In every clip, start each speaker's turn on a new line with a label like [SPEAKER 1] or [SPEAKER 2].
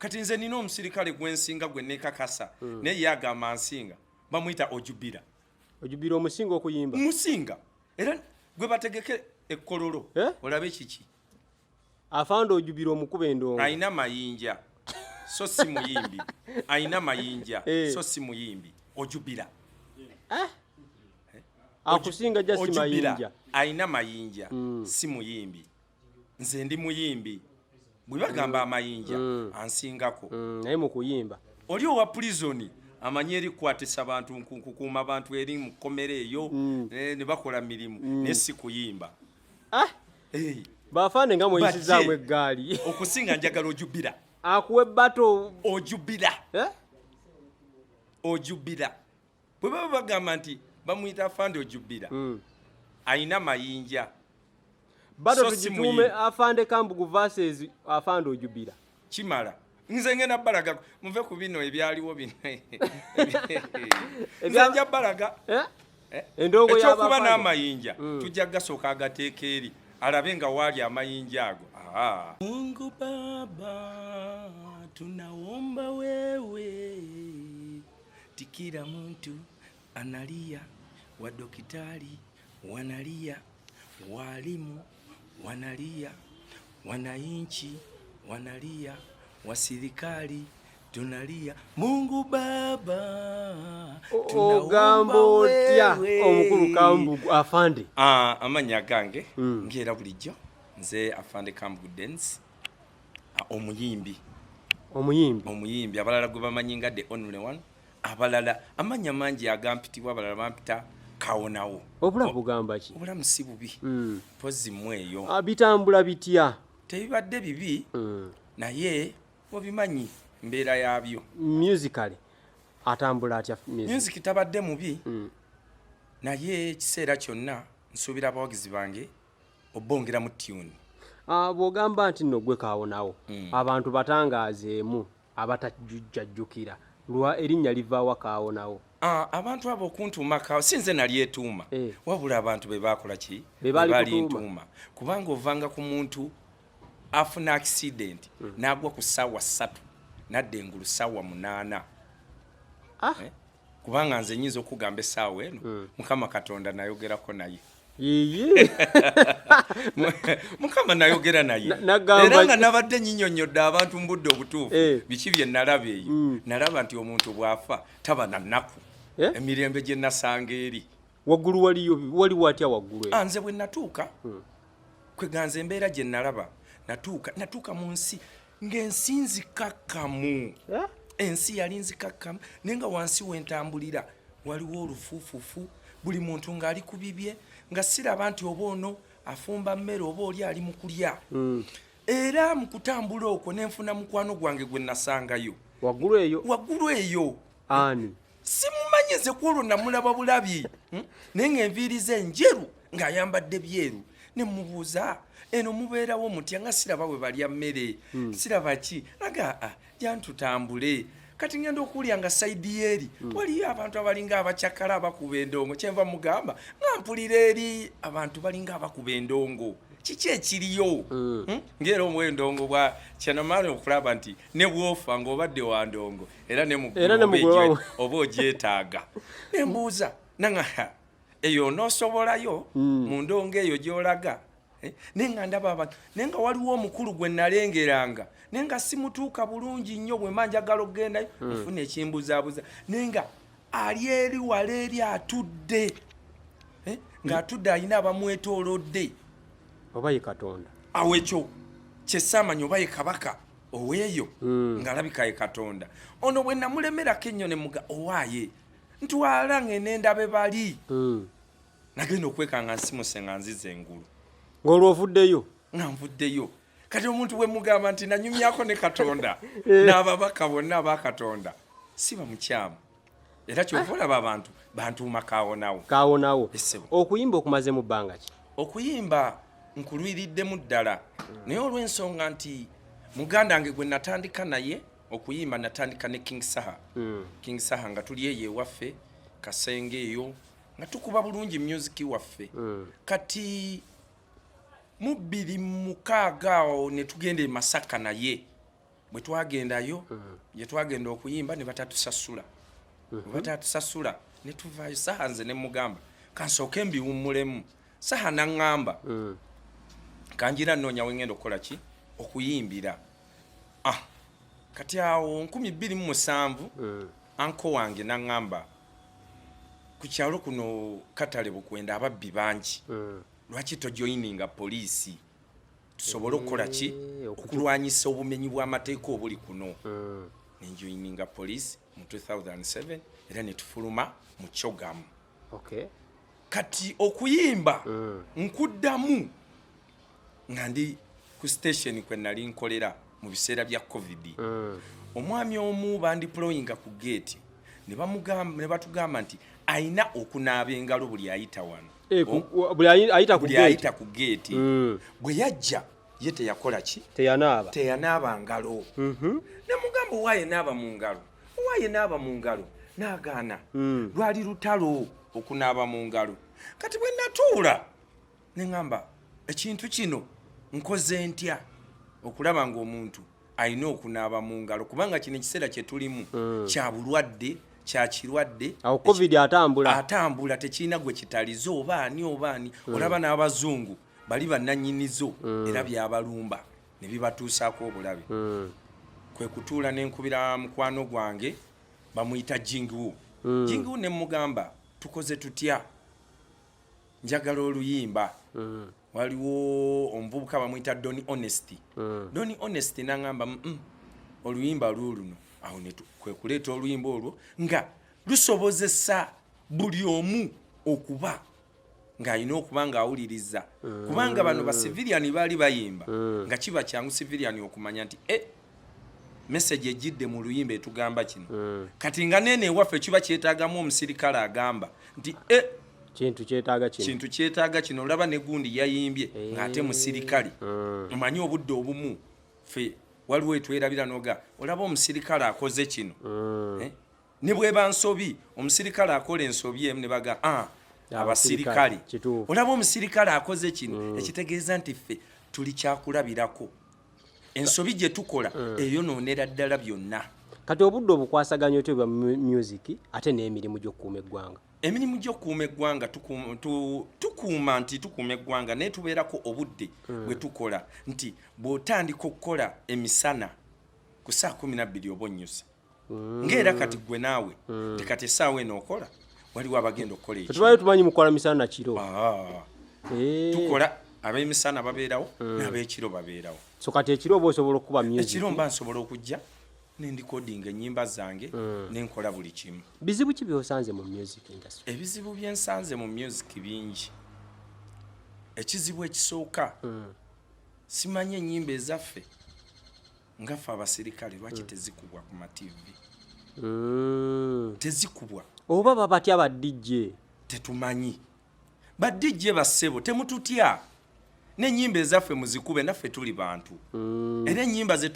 [SPEAKER 1] kati nze nina omusirikale gwensinga gwe nekakasa naye yagamba nsinga bamuyita Ojubira.
[SPEAKER 2] Ojubira omusinga okuyimba
[SPEAKER 1] musinga era gwe bategeke ekkololo olabe kiki
[SPEAKER 2] Afande Ojubira omukuba endongo
[SPEAKER 1] ayina mayinja so si muyimbi ayina mayinja so si muyimbi Ojubira
[SPEAKER 2] akusinga jasi mayinja
[SPEAKER 1] ayina mayinja si muyimbi nze ndi muyimbi bwe bagamba amayinja ansingako
[SPEAKER 2] naye mu kuyimba
[SPEAKER 1] oli owa prison amanyi erikwatisa abantu nkukuuma abantu eri mu kkomera eyo ne bakola mirimu ne si kuyimba
[SPEAKER 2] Bafande nga muyisizaamu eggaali
[SPEAKER 1] okusinga njagala Ojubira
[SPEAKER 2] akuwe bato
[SPEAKER 1] Ojubira Ojubira bwe baba bagamba nti bamuyita Afande Ojubira ayina mayinja
[SPEAKER 2] bato tugituume Afande Kambugu versus Afande Ojubira
[SPEAKER 1] kimala nze ngenda balaga muve ku bino ebyaliwo bino nzanja balaga
[SPEAKER 2] endongo ya
[SPEAKER 1] kuba n'amayinja tujja gasooka agateeka eri alabe nga wali amayinja ago Mungu Baba tunaomba wewe tikira muntu analia wadokitari wanalia walimu wanalia wananchi wanalia wasirikali tunalia Mungu Baba
[SPEAKER 2] tunaomba wewe omukulu Kambugu Afande
[SPEAKER 1] amanya gange ngera bulijjo nze Afande Kambugu dance omuyimbi abalala gwe bamanyi nga the only one abalala amanya mangi agampitibwa abalala bampita kawonawo
[SPEAKER 2] obulamu bugamba ki
[SPEAKER 1] obulamu si bubi pozi mweyo
[SPEAKER 2] abitambula bitya
[SPEAKER 1] tebibadde bibi naye obimanyi mbeera yabyo
[SPEAKER 2] musically atambula atya
[SPEAKER 1] music tabadde mubi naye ekiseera kyonna nsuubira abawagizi bange obongera mu tune
[SPEAKER 2] bw'ogamba nti nno gwe kaawonawo abantu batangaazeemu abatajjajjukira lwa erinnya livaawa kaawonawo
[SPEAKER 1] abantu abo okuntuuma kaawo sinze nalyetuuma wabula abantu be baakola ki bali ntuuma kubanga ovanga ku muntu afuna accident n'agwa ku ssaawa 3 nadde engulu ssaawa 8 kubanga nze nyinza okugamba essaawa eno Mukama Katonda nayogerako naye Mukama nayogera naye era nga nabadde nyinyonyodde abantu mu budde obutuufu biki bye nalaba eyo nalaba nti omuntu bw'afa taba na nnaku emirembe gye nasanga eri
[SPEAKER 2] waggulu waliwo atya waggulu
[SPEAKER 1] nze bwe natuuka kweganze embeera gye nalaba natuuka mu nsi ng'ensi nzikakkamu ensi yali nzikakkamu naye nga wansi wentambulira waliwo olufuufufu buli muntu ng'ali ku bibye nga siraba nti oba ono afumba mmere oba oli ali mu kulya era mu kutambula okwo nenfuna mukwano gwange gwe nasangayo waggulu eyo
[SPEAKER 2] ani
[SPEAKER 1] simumanyi nze kwolwo namulaba bulabi naye ng'enviiri ze enjeru ng'ayambadde byeru ne mubuuza eno mubeerawo mutya nga siraba bwe balya mmere siraba ki aga jantutambule kati ngenda okulya nga saidi eri waliyo abantu abalinga abakyakala abakuba endongo kyenva mugamba nga mpulira eri abantu balinga abakuba endongo kiki ekiriyo ngera omwendongo bwa kyanamaani okulaba nti ne bwofa ng'obadde wa ndongo era ne mugulu oba ogyetaaga nembuuza nanga eyo noosobolayo mu ndongo eyo gy'olaga nenga ndaba abantu nenga waliwo omukulu gwe nalengeranga nenga simutuuka bulungi nnyo bwe manjagala okgendayo nfuna ekimbuzaabuza nenga ali eri wala eri atudde ng'atudde alina abamwetoolodde
[SPEAKER 2] oba ye Katonda
[SPEAKER 1] awo ekyo kyesaamanya oba ye kabaka oweeyo ng'alabika ye Katonda ono bwe namulemerako ennyo ne muga owaaye ntwala ng'enenda be bali nagenda okwekanga nsimuse nga nziza engulu
[SPEAKER 2] ng'olwovuddeyo
[SPEAKER 1] nga nvuddeyo kati omuntu bwe mugamba nti nanyumyako ne Katonda n'ababaka bonna aba Katonda si bamukyamu era kyova olaba abantu bantuuma kaawonawo
[SPEAKER 2] okuyimba okumaze mu bbanga ki
[SPEAKER 1] okuyimba nkulwiriddemu ddala naye olw'ensonga nti muganda wange gwe natandika naye okuyimba natandika ne King Saha nga tuli eyo ewaffe Kasenge eyo nga tukuba bulungi music waffe kati mu 2006 awo ne tugenda e Masaka naye bwe twagendayo ye twagenda okuyimba ne batatusasula batatusasula ne tuvaayo saha nze ne mugamba kansooke mbiwummulemu saha naŋŋamba kanjira nnoonya we ngenda okukola ki okuyimbira kati awo 2007 anko wange naŋŋamba ku kyalo kuno katale bukwenda ababbi bangi lwaki tojoyininga poliisi tusobole okukola ki okulwanyisa obumenyi bw'amateeka obuli kuno nenjoyininga poliisi mu 2007 era ne tufuluma mu kyogamu kati okuyimba nkuddamu nga ndi ku station kwe nali nkolera mu biseera bya covid omwami omu bandiployinga ku gate ne batugamba nti ayina okunaaba engalo buli ayita wano
[SPEAKER 2] buli ayita ku
[SPEAKER 1] gate bwe yajja ye teyakola ki teyanaaba ngalo ne mugamba waaye naaba mu ngalo n'agaana lwali lutalo okunaaba mu ngalo kati bwe natuula ne ŋŋamba ekintu kino nkoze ntya okulaba ng'omuntu ayina okunaaba mu ngalo kubanga kino ekiseera kye tulimu kya bulwadde kya kirwadde
[SPEAKER 2] awo covid
[SPEAKER 1] atambula tekirina gwe kitaliza obaani olaba n'abazungu bali bannannyinizo era byabalumba ne bibatuusaako obulabe kwe kutuula n'enkubira mukwano gwange bamuyita jingiwu ne mugamba tukoze tutya njagala oluyimba waliwo omuvubuka bamuyita Doni Honesty n'angamba oluyimba luno awo kwe kuleeta oluyimba olwo nga lusobozesa buli omu okuba ng'alina okuba ng'awuliriza kubanga bano basiviliani baali bayimba nga kiba kyangu siviliani okumanya nti message ejjidde mu luyimba etugamba kino kati nga nene ewaffe kiba kyetaagamu omusirikale agamba nti
[SPEAKER 2] kintu
[SPEAKER 1] kyetaaga kino olaba ne gundi yayimbye ng'ate musirikale omanyi obudde obumu ffe waliwo etwerabira noga olaba omusirikale akoze kino ne bweba nsobi omusirikale akola ensobi emu ne baga abasirikale olaba omusirikale akoze kino ekitegeeza nti ffe tuli kyakulabirako ensobi gye tukola eyonoonera ddala byonna
[SPEAKER 2] kati obudde obukwasaganya otyo bwa music ate n'emirimu gy'okukuuma eggwanga
[SPEAKER 1] emirimu gy'okukuuma eggwanga tukuuma nti tukuuma eggwanga naye tubeerako obudde bwe tukola nti bw'otandika okukola emisana ku saa 12 oba onnyuse ng'era kati gwe naawe tekati essaawa eno okola waliwo abagenda okukola ekyo
[SPEAKER 2] tubayo tumanyi mukola misana na kiro
[SPEAKER 1] tukola ab'emisana babeerawo n'ab'ekiro babeerawo
[SPEAKER 2] so kati ekiro oba osobola okuba music
[SPEAKER 1] ekiro mba nsobola okujja n'endikodinga ennyimba zange n'enkola buli kimu
[SPEAKER 2] bizibu ki by'osanze mu music industry
[SPEAKER 1] ebizibu bye nsanze mu music bingi ekizibu ekisooka simanyi ennyimba ezaffe nga ffe abasirikale lwaki tezikubwa ku mativi tezikubwa
[SPEAKER 2] oba babatya badijje
[SPEAKER 1] tetumanyi badijje bassebo temututya n'ennyimba ezaffe muzikube naffe tuli bantu era ennyimba ze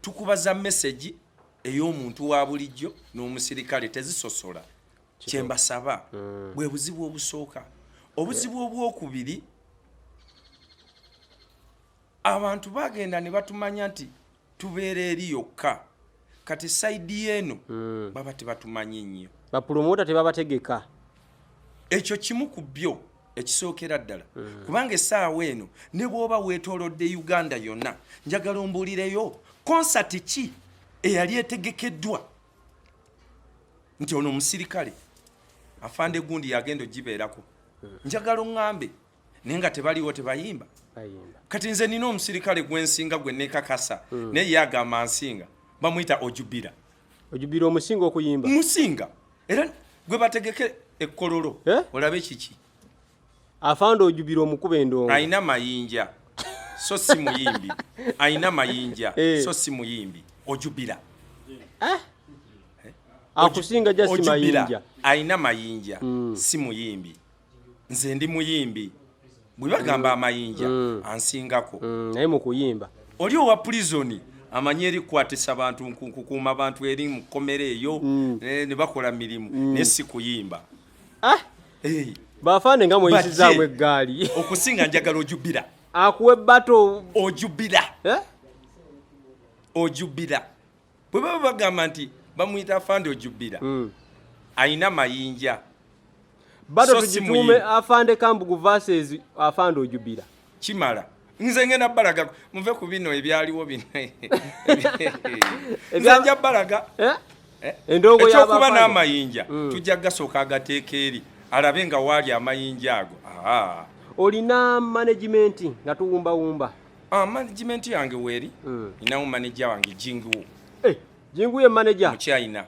[SPEAKER 1] tukuba za message ey'omuntu wa bulijjo n'omusirikale tezisosola kyembasaba bwe buzibu obusooka obuzibu obwokubiri abantu bagenda ne batumanya nti tubeera eri yokka kati saidi eno baba tebatumanyi nnyo
[SPEAKER 2] bapromota tebabategeka
[SPEAKER 1] ekyo kimu ku byo ekisookera ddala kubanga essaawa eno ne bw'oba weetoolodde Uganda yonna njagala ombuulireyo konsati ki eyali etegekeddwa nti ono omusirikale afande gundi yagenda ogibeerako njagala oŋŋambe naye nga tebaliwo tebayimba kati nze nina omusirikale gwensinga gwe neekakasa naye yagamba nsinga bamuyita Ojubira
[SPEAKER 2] omusinga okuyimba
[SPEAKER 1] musinga era gwe bategeke ekkololo olabe kiki
[SPEAKER 2] Afande Ojubira omukuba endongo
[SPEAKER 1] ayina mayinja so si muyimbi ayina mayinja so si muyimbi Ojubira
[SPEAKER 2] akusinga just mayinja
[SPEAKER 1] ayina mayinja si muyimbi nze ndi muyimbi bwe bagamba amayinja ansingako
[SPEAKER 2] naye mu kuyimba
[SPEAKER 1] oli owa prison amanyi erikwatisa abantu nkukuuma abantu eri mu kkomere eyo ne bakola mirimu naye si kuyimba
[SPEAKER 2] bafande nga muyisizaamu eggaali
[SPEAKER 1] okusinga njagala Ojubira
[SPEAKER 2] akuwa ebbato
[SPEAKER 1] Ojubira Ojubira bwe baba bagamba nti bamuyita Afande Ojubira ayina mayinja
[SPEAKER 2] bado tujitume Afande Kambugu versus Afande Ojubira
[SPEAKER 1] kimala nze ngenda balaga muve ku bino ebyaliwo bino nzanja balaga
[SPEAKER 2] endongo ya
[SPEAKER 1] kuba n'amayinja tujja gasooka agateeka eri alabe nga waali amayinja ago
[SPEAKER 2] olina management nga tuwumbawumba
[SPEAKER 1] management yange weeri inawo manager wange jingu
[SPEAKER 2] jingu ye manager
[SPEAKER 1] mu China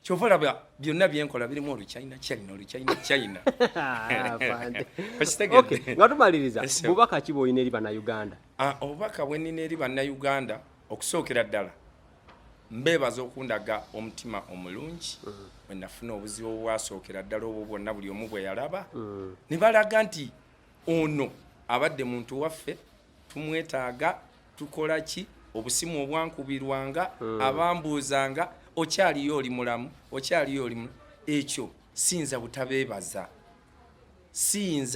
[SPEAKER 1] kyova laba byonna byenkola birimu China
[SPEAKER 2] okay nga tumaliriza bubaka kibo oyina eri bannayuganda
[SPEAKER 1] obubaka bwe nina eri bannayuganda okusookera ddala mbeebaza okundaga omutima omulungi bwe nafuna obuzibu obwasookera ddala obwo bwonna buli omu bwe yalaba ne balaga nti ono abadde muntu waffe tumwetaaga tukola ki obusimu obwankubirwanga abambuuzanga okyaliyo oli mulamu ekyo siyinza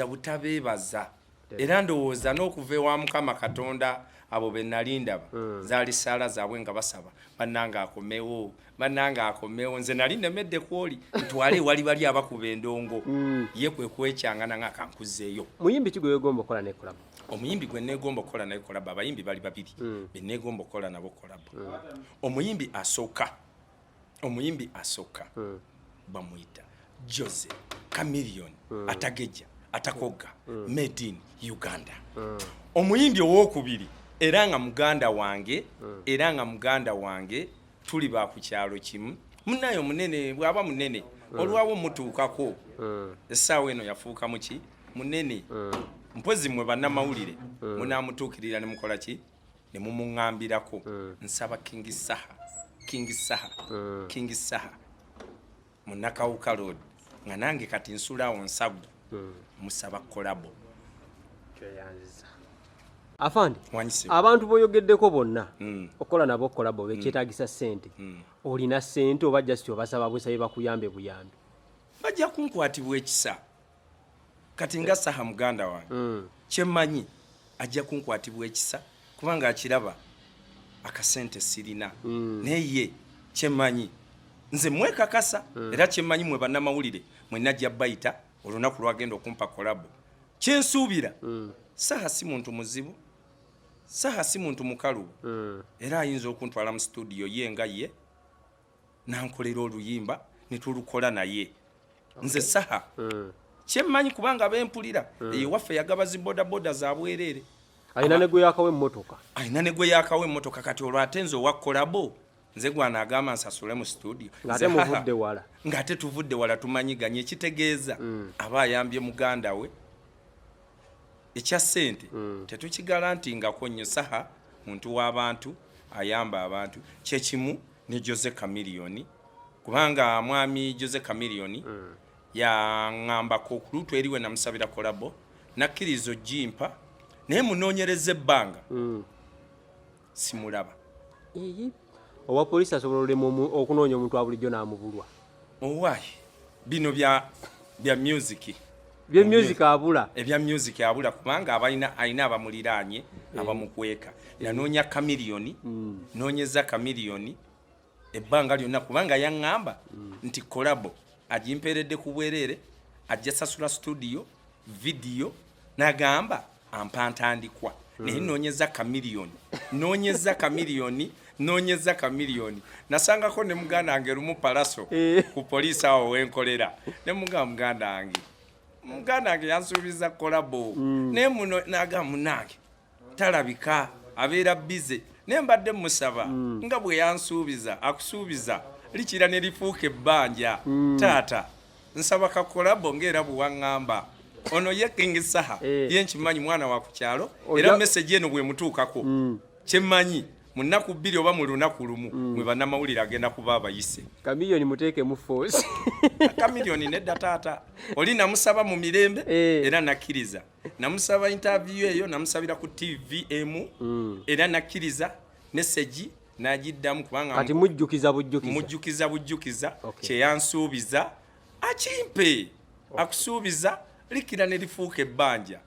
[SPEAKER 1] butabeebaza era ndowooza n'okuva ewa Mukama Katonda abo be nalindaba zaali ssaala zaabwe nga basaba bannanga akomewo nze nali nemedde kwoli ntwale wali bali abakuba endongo ye kwe kwekyangana nga kankuzeeyo.
[SPEAKER 2] Muyimbi ki gwe wegomba okukola ne kolabo?
[SPEAKER 1] Omuyimbi gwe neegomba okukola naye kolabo abayimbi bali babiri be neegomba okukola nabo kolabo. Omuyimbi asooka bamuyita Jose Chameleon atageja atakoga made in Uganda. Omuyimbi owokubiri era nga muganda wange tuli ba ku kyalo kimu munayo munene bwaba munene olwawo mutuukako essaawa eno yafuuka muki munene mpozi mwe bannamawulire munaamutuukirira ne mukola ki ne mumuŋŋambirako nsaba King Saha Munakawuka Road nga nange kati nsulaawo nsagu musaba kolabo.
[SPEAKER 2] Afande abantu boyogeddeko bonna okola nabo kolabo bekyetaagisa ssente olina ssente oba just obasaba busabe bakuyambe buyambi
[SPEAKER 1] bajja kunkwatibwa ekisa kati nga Saha muganda wange kyemmanyi ajja kunkwatibwa ekisa kubanga akiraba akasente sirina naye kyemmanyi nze mwekakasa era kyemmanyi mwe bannamawulire mwe najja bayita olunaku lwagenda okumpa kolabo kyensuubira Saha si muntu muzibu Saha si muntu mukalu era ayinza okuntwala mu studio ye nga ye nankolera oluyimba netulukola naye nze Saha kyemmanyi kubanga bempulira waffe yagaba zibodaboda za bwerere
[SPEAKER 2] ayina ne gwe
[SPEAKER 1] yakawe emmotoka kati olwate nze owa kolabo nze gwana agamba nsasule mu studio ng'ate tuvudde wala tumanyiganye ekitegeeza aba ayambye muganda we ekya ssente tetukigalantingako nnyo Saha muntu w'abantu ayamba abantu kyekimu ne Jose Chameleon kubanga mwami Jose Chameleon yaŋŋambako ku lutu eriwe namusabira kolabo nakkiriza ojimpa naye munoonyereza ebbanga simulaba
[SPEAKER 2] owa poliisi asobola olema okunoonya omuntu wa bulijjo n'amubulwa
[SPEAKER 1] owaayi bino bya music
[SPEAKER 2] ebya
[SPEAKER 1] music abula kubanga alina abamuliraanye abamukweka yanoonya Chameleon noonyeza Chameleon ebbanga lyonna kubanga yaŋŋamba nti kolabo agimpeeredde ku bwerere ajja sasula studio video n'agamba ampa ntandikwa naye noonyeza Chameleon nasangako ne muganda wange lumu palaso ku poliisi awo wenkolera ne muganda wange yansuubiza kolabo naye muno n'agamba munange talabika abeera bize naye mbadde musaba nga bwe yansuubiza akusuubiza likira ne lifuuka ebbanja taata nsaba kakolabo ng'era bwe waŋŋamba ono ye King Saha ye nkimanyi mwana wa ku kyalo era message eno bwe mutuukako kyemmanyi mu nnaku bbiri oba mu lunaku lumu mwe bannamawulire agenda kuba abayise
[SPEAKER 2] Chameleon muteeke mu force
[SPEAKER 1] Chameleon nedda taata oli namusaba mu mirembe era nakkiriza namusaba interview eyo namusabira ku TVM era nakkiriza message najiddamu kubanga
[SPEAKER 2] kati mujjukiza
[SPEAKER 1] kyeyansuubiza akimpe akusuubiza likira ne lifuuka ebbanja